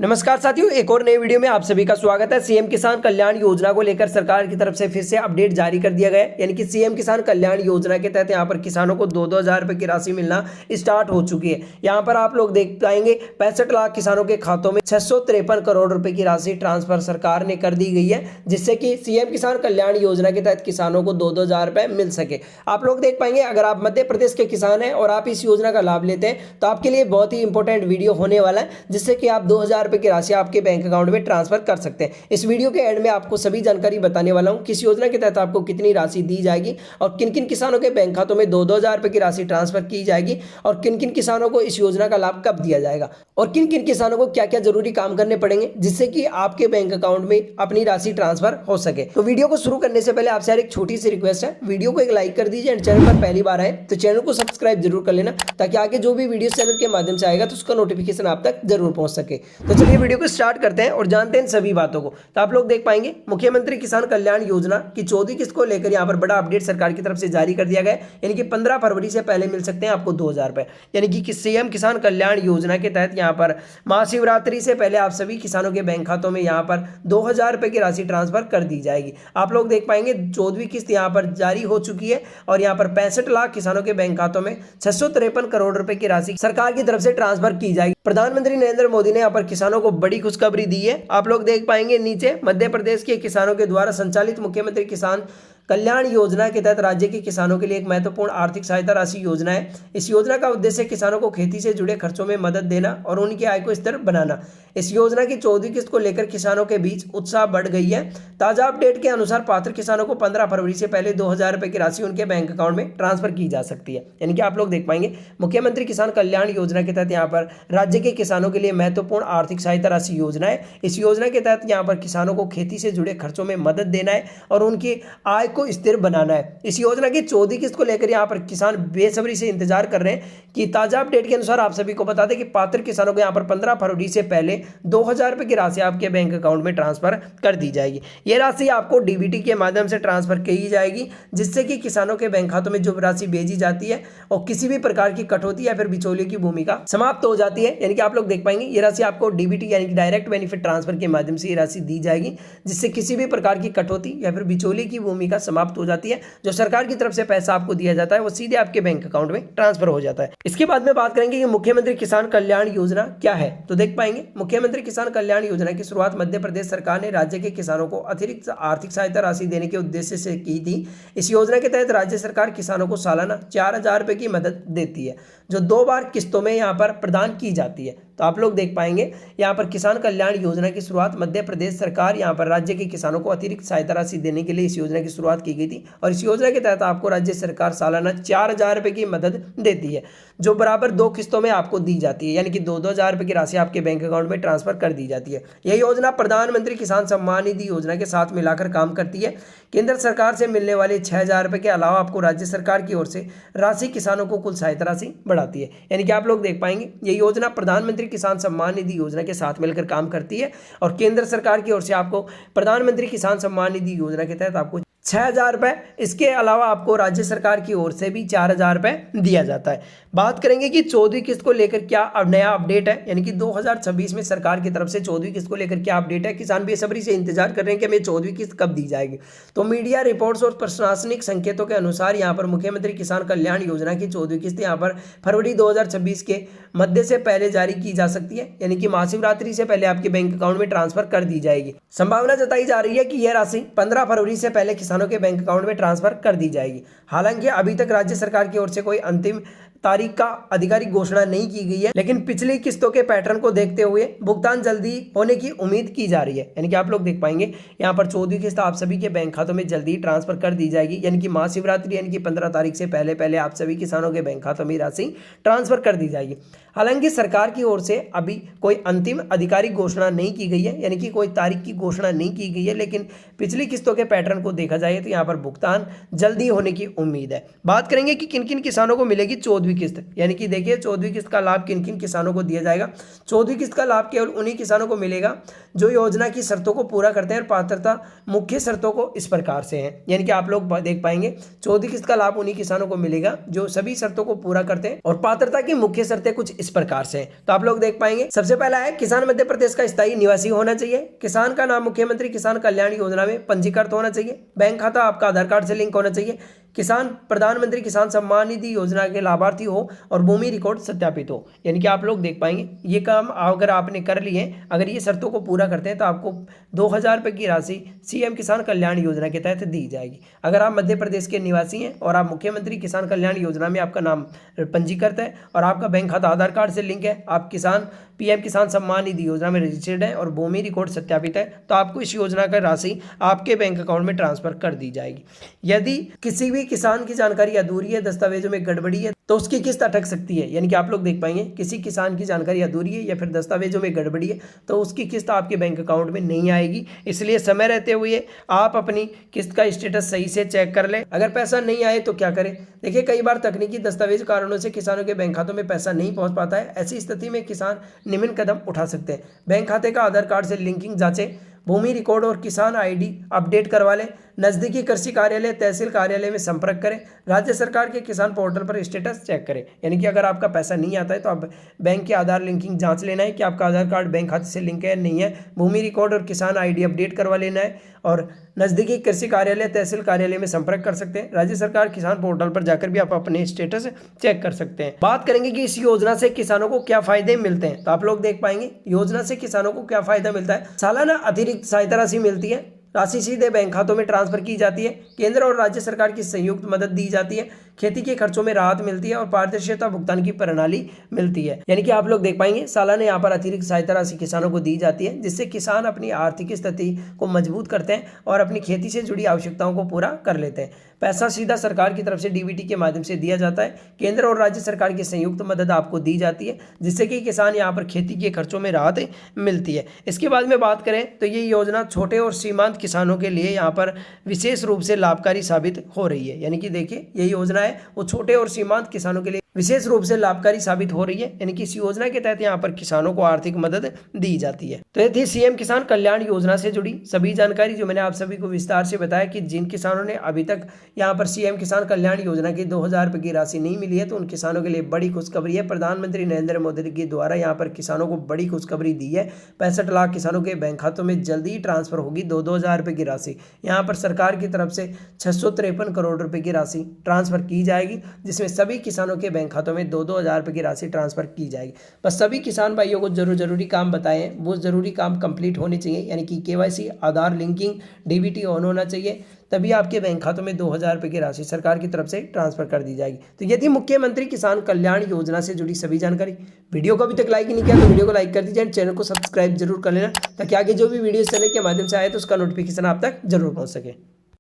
नमस्कार साथियों, एक और नई वीडियो में आप सभी का स्वागत है। सीएम किसान कल्याण योजना को लेकर सरकार की तरफ से फिर से अपडेट जारी कर दिया गया है। यानी कि सीएम किसान कल्याण योजना के तहत यहां पर किसानों को 2-2 हज़ार रुपए की राशि मिलना स्टार्ट हो चुकी है। यहां पर आप लोग देख पाएंगे 65 लाख किसानों के खातों में 653 करोड़ रुपए की राशि ट्रांसफर सरकार ने कर दी गई है, जिससे कि सीएम किसान कल्याण योजना के तहत किसानों को 2-2 हज़ार रुपए मिल सके। आप लोग देख पाएंगे, अगर आप मध्य प्रदेश के किसान हैं और आप इस योजना का लाभ लेते हैं तो आपके लिए बहुत ही इंपॉर्टेंट वीडियो होने वाला है, जिससे कि आप 2,000 रुपए की राशि आपके बैंक अकाउंट में ट्रांसफर कर सकते हैं। इस वीडियो के एंड में आपको सभी जानकारी बताने वाला हूं, किस योजना के तहत आपको कितनी राशि दी जाएगी और किन किन किसानों के बैंक खातों में 2-2 हज़ार रुपए की राशि ट्रांसफर की जाएगी और किन किन किसानों को इस योजना का लाभ कब दिया जाएगा और किन किन किसानों को क्या क्या जरूरी काम करने पड़ेंगे जिससे कि आपके बैंक अकाउंट में अपनी राशि ट्रांसफर हो सके। तो वीडियो को शुरू करने से पहले आपसे एक छोटी सी रिक्वेस्ट है, वीडियो को एक लाइक कर दीजिए एंड चैनल पर पहली बार आए तो चैनल को सब्सक्राइब जरूर कर लेना, ताकि आगे जो भी वीडियो चैनल के माध्यम से आएगा तो उसका नोटिफिकेशन आप तक जरूर पहुंच सके। तो चलिए वीडियो को स्टार्ट करते हैं और जानते हैं सभी बातों को। तो आप लोग देख पाएंगे, मुख्यमंत्री किसान कल्याण योजना की 14वीं किस्त को लेकर यहां पर बड़ा अपडेट सरकार की तरफ से जारी कर दिया गया है। यानी कि 15 फरवरी से पहले मिल सकते हैं आपको 2,000 रुपए। यानी कि सीएम किसान कल्याण योजना के तहत यहां पर महाशिवरात्रि से पहले आप सभी किसानों के बैंक खातों में यहां पर 2,000 रुपए की राशि ट्रांसफर कर दी जाएगी। आप लोग देख पाएंगे 14वीं किस्त यहां पर जारी हो चुकी है और यहां पर 65 लाख किसानों के बैंक खातों में 653 करोड़ रुपए की राशि सरकार की तरफ से ट्रांसफर की जाएगी। प्रधानमंत्री नरेंद्र मोदी ने यहां पर किसानों को बड़ी खुशखबरी दी है। आप लोग देख पाएंगे नीचे, मध्य प्रदेश के किसानों के द्वारा संचालित मुख्यमंत्री किसान कल्याण योजना के तहत राज्य के किसानों के लिए एक महत्वपूर्ण आर्थिक सहायता राशि योजना है। इस योजना का उद्देश्य किसानों को खेती से जुड़े खर्चों में मदद देना और उनकी आय को स्थिर बनाना। इस योजना की 14वीं किस्त को लेकर किसानों के बीच उत्साह बढ़ गई है। ताजा अपडेट के अनुसार पात्र किसानों को 15 फरवरी से पहले 2,000 रुपए की राशि उनके बैंक अकाउंट में ट्रांसफर की जा सकती है। यानी कि आप लोग देख पाएंगे, मुख्यमंत्री किसान कल्याण योजना के तहत यहाँ पर राज्य के किसानों के लिए महत्वपूर्ण आर्थिक सहायता राशि योजना है। इस योजना के तहत यहाँ पर किसानों को खेती से जुड़े खर्चों में मदद देना है और उनकी आय को स्थिर बनाना है। इस योजना की 14वीं किस्त को लेकर यहाँ पर किसान बेसब्री से इंतजार कर रहे हैं कि ताजा अपडेट के अनुसार आप सभी को बता दें कि पात्र किसानों को यहाँ पर 15 फरवरी से पहले 2,000 रुपए की राशि आपके बैंक अकाउंट में ट्रांसफर कर दी जाएगी। यह राशि आपको डीबीटी के माध्यम से ट्रांसफर की जाएगी, जिससे कि किसानों के बैंक खातों में जो राशि भेजी जाती है और किसी भी प्रकार की कटौती या फिर बिचौलियों की भूमिका समाप्त हो जाती है। यानी कि आप लोग देख पाएंगे, ये राशि आपको डीबीटी यानी कि डायरेक्ट बेनिफिट ट्रांसफर के माध्यम से ये राशि दी जाएगी, जिससे किसी भी प्रकार की कटौती या फिर बिचौलिए की भूमिका समाप्त हो जाती है। जो सरकार की तरफ से पैसा आपको दिया जाता है वो सीधे आपके बैंक अकाउंट में ट्रांसफर हो जाता है। इसके बाद में बात करेंगे कि मुख्यमंत्री किसान कल्याण योजना क्या है। तो देख पाएंगे, मुख्यमंत्री किसान कल्याण योजना की शुरुआत मध्य प्रदेश सरकार ने राज्य के किसानों को अतिरिक्त आर्थिक सहायता राशि देने के उद्देश्य से की थी। इस योजना के तहत राज्य सरकार किसानों को सालाना 4,000 रुपए की मदद देती है, जो 2 बार किस्तों में यहाँ पर प्रदान की जाती है। तो आप लोग देख पाएंगे, यहाँ पर किसान कल्याण योजना की शुरुआत मध्य प्रदेश सरकार यहाँ पर राज्य के किसानों को अतिरिक्त सहायता राशि देने के लिए इस योजना की शुरुआत की गई थी और इस योजना के तहत आपको राज्य सरकार सालाना 4,000 रुपए की मदद देती है, जो बराबर 2 किस्तों में आपको दी जाती है। यानी कि 2-2 हज़ार रुपए की राशि आपके बैंक अकाउंट में ट्रांसफर कर दी जाती है। यह योजना प्रधानमंत्री किसान सम्मान निधि योजना के साथ मिलाकर काम करती है। केंद्र सरकार से मिलने वाले 6,000 रुपए के अलावा आपको राज्य सरकार की ओर से राशि किसानों को कुल सहायता राशि बढ़ाती है। यानी कि आप लोग देख पाएंगे, यह योजना प्रधानमंत्री किसान सम्मान निधि योजना के साथ मिलकर काम करती है और केंद्र सरकार की ओर से आपको प्रधानमंत्री किसान सम्मान निधि योजना के तहत आपको 6,000 रुपए, इसके अलावा आपको राज्य सरकार की ओर से भी 4,000 रुपए दिया जाता है। बात करेंगे कि 14वीं किस्त को लेकर क्या अब नया अपडेट है। यानी कि 2026 में सरकार की तरफ से 14वीं किस्त को लेकर क्या अपडेट है। किसान बेसब्री से इंतजार कर रहे हैं कि हमें 14वीं किस्त कब दी जाएगी। तो मीडिया रिपोर्ट्स और प्रशासनिक संकेतों के अनुसार यहाँ पर मुख्यमंत्री किसान कल्याण योजना की 14वीं किस्त यहाँ पर फरवरी 2026 के मध्य से पहले जारी की जा सकती है। यानी कि महाशिवरात्रि से पहले आपके बैंक अकाउंट में ट्रांसफर कर दी जाएगी। संभावना जताई जा रही है कि यह राशि 15 फरवरी से पहले किसानों के बैंक अकाउंट में ट्रांसफर कर दी जाएगी। हालांकि अभी तक राज्य सरकार की ओर से कोई अंतिम तारीख का आधिकारिक घोषणा नहीं की गई है, लेकिन पिछली किस्तों के पैटर्न को देखते हुए भुगतान जल्दी होने की उम्मीद की जा रही है। यानी कि आप लोग देख पाएंगे, यहाँ पर 14वीं किस्त आप सभी के बैंक खातों में जल्दी ट्रांसफर कर दी जाएगी। यानी कि महाशिवरात्रि यानी कि 15 तारीख से पहले पहले आप सभी किसानों के बैंक खातों में राशि ट्रांसफर कर दी जाएगी। हालांकि सरकार की ओर से अभी कोई अंतिम आधिकारिक घोषणा नहीं की गई है, यानी कि कोई तारीख की घोषणा नहीं की गई है, लेकिन पिछली किस्तों के पैटर्न को देखा जाए तो यहाँ पर भुगतान जल्दी होने की उम्मीद है। बात करेंगे कि किन किन किसानों को मिलेगी 14वीं 14वीं किस्त, यानी कि देखिए 14वीं किस्त का लाभ किन किन किसानों को दिया जाएगा। 14वीं किस्त का लाभ केवल उन्हीं किसानों को मिलेगा जो योजना की शर्तों को पूरा करते हैं और पात्रता मुख्य शर्तों को इस प्रकार से हैं, यानी कि आप लोग देख पाएंगे 14वीं किस्त का लाभ उन्हीं किसानों को मिलेगा जो सभी शर्तों को पूरा करते हैं और पात्रता की मुख्य शर्तें कुछ इस प्रकार से हैं। तो आप लोग देख पाएंगे, सबसे पहला है किसान मध्य प्रदेश का स्थायी निवासी होना चाहिए, किसान का नाम मुख्यमंत्री किसान कल्याण योजना में पंजीकृत होना चाहिए, बैंक खाता आपका आधार कार्ड से लिंक होना चाहिए, किसान प्रधानमंत्री किसान सम्मान निधि योजना के लाभार्थी हो और भूमि रिकॉर्ड सत्यापित हो। यानी कि आप लोग देख पाएंगे ये काम अगर आपने कर लिए, अगर ये शर्तों को पूरा करते हैं तो आपको 2,000 रुपये की राशि सीएम किसान कल्याण योजना के तहत दी जाएगी। अगर आप मध्य प्रदेश के निवासी हैं और आप मुख्यमंत्री किसान कल्याण योजना में आपका नाम पंजीकृत है और आपका बैंक खाता आधार कार्ड से लिंक है, आप किसान पीएम किसान सम्मान निधि योजना में रजिस्टर्ड है और भूमि रिकॉर्ड सत्यापित है, तो आपको इस योजना का राशि आपके बैंक अकाउंट में ट्रांसफर कर दी जाएगी। यदि किसी भी किसान की जानकारी अधूरी है, दस्तावेजों में गड़बड़ी है, तो उसकी किस्त अटक सकती है। यानी कि आप लोग देख पाएंगे किसी किसान की जानकारी अधूरी है या फिर दस्तावेजों में गड़बड़ी है तो उसकी किस्त आपके बैंक अकाउंट में नहीं आएगी। इसलिए समय रहते हुए आप अपनी किस्त का स्टेटस सही से चेक कर लें। अगर पैसा नहीं आए तो क्या करें? देखिए, कई बार तकनीकी दस्तावेज कारणों से किसानों के बैंक खातों में पैसा नहीं पहुंच पाता है। ऐसी स्थिति में किसान निम्न कदम उठा सकते हैं। बैंक खाते का आधार कार्ड से लिंकिंग जांचें, भूमि रिकॉर्ड और किसान आईडी अपडेट करवा लें, नजदीकी कृषि कार्यालय तहसील कार्यालय में संपर्क करें, राज्य सरकार के किसान पोर्टल पर स्टेटस चेक करें। यानी कि अगर आपका पैसा नहीं आता है तो आप बैंक के आधार लिंकिंग जांच लेना है कि आपका आधार कार्ड बैंक खाते से लिंक है नहीं है, भूमि रिकॉर्ड और किसान आईडी अपडेट करवा लेना है और नजदीकी कृषि कार्यालय तहसील कार्यालय में संपर्क कर सकते हैं। राज्य सरकार किसान पोर्टल पर जाकर भी आप अपने स्टेटस चेक कर सकते हैं। बात करेंगे कि इस योजना से किसानों को क्या फायदे मिलते हैं, तो आप लोग देख पाएंगे योजना से किसानों को क्या फायदा मिलता है। सालाना अतिरिक्त सहायता राशि मिलती है, राशि सीधे बैंक खातों में ट्रांसफर की जाती है, केंद्र और राज्य सरकार की संयुक्त मदद दी जाती है, खेती के खर्चों में राहत मिलती है और पारदर्शिता भुगतान की प्रणाली मिलती है। यानी कि आप लोग देख पाएंगे सालाना यहाँ पर अतिरिक्त सहायता राशि किसानों को दी जाती है, जिससे किसान अपनी आर्थिक स्थिति को मजबूत करते हैं और अपनी खेती से जुड़ी आवश्यकताओं को पूरा कर लेते हैं। पैसा सीधा सरकार की तरफ से डीबीटी के माध्यम से दिया जाता है। केंद्र और राज्य सरकार की संयुक्त मदद आपको दी जाती है, जिससे कि किसान यहाँ पर खेती के खर्चों में राहत मिलती है। इसके बाद में बात करें तो ये योजना छोटे और सीमांत किसानों के लिए यहाँ पर विशेष रूप से लाभकारी साबित हो रही है। यानी कि देखिए ये योजना है वो छोटे और सीमांत किसानों के लिए विशेष रूप से लाभकारी साबित हो रही है। यानी कि इस योजना के तहत यहाँ पर किसानों को आर्थिक मदद दी जाती है। तो ये थी सीएम किसान कल्याण योजना से जुड़ी सभी जानकारी जो मैंने आप सभी को विस्तार से बताया कि जिन किसानों ने अभी तक यहाँ पर सीएम किसान कल्याण योजना की 2,000 रुपये की राशि नहीं मिली है तो उन किसानों के लिए बड़ी खुशखबरी है। प्रधानमंत्री नरेंद्र मोदी के द्वारा यहाँ पर किसानों को बड़ी खुशखबरी दी है। 65 लाख किसानों के बैंक खातों में जल्दी ही ट्रांसफर होगी 2,000 रुपये की राशि। यहाँ पर सरकार की तरफ से 653 करोड़ रुपए की राशि ट्रांसफर की जाएगी, जिसमें सभी किसानों के बैंक खातों में 2,000 रुपये की राशि ट्रांसफर की जाएगी। बस सभी किसान भाइयों को जरूरी काम बताए हैं, वो जरूरी काम कंप्लीट होने चाहिए। यानी कि KYC, Aadhaar linking, DBT on होना चाहिए, तभी आपके बैंक खातों में 2,000 रुपये की राशि सरकार की तरफ से ट्रांसफर कर दी जाएगी। तो यदि मुख्यमंत्री किसान कल्याण योजना से जुड़ी सभी जानकारी, वीडियो को अभी तक लाइक नहीं किया तो वीडियो को लाइक कर दीजिए, चैनल को सब्सक्राइब जरूर कर लेना ताकि आगे जो भी वीडियो चैनल के माध्यम से आए तो उसका नोटिफिकेशन आप तक जरूर पहुंच सके।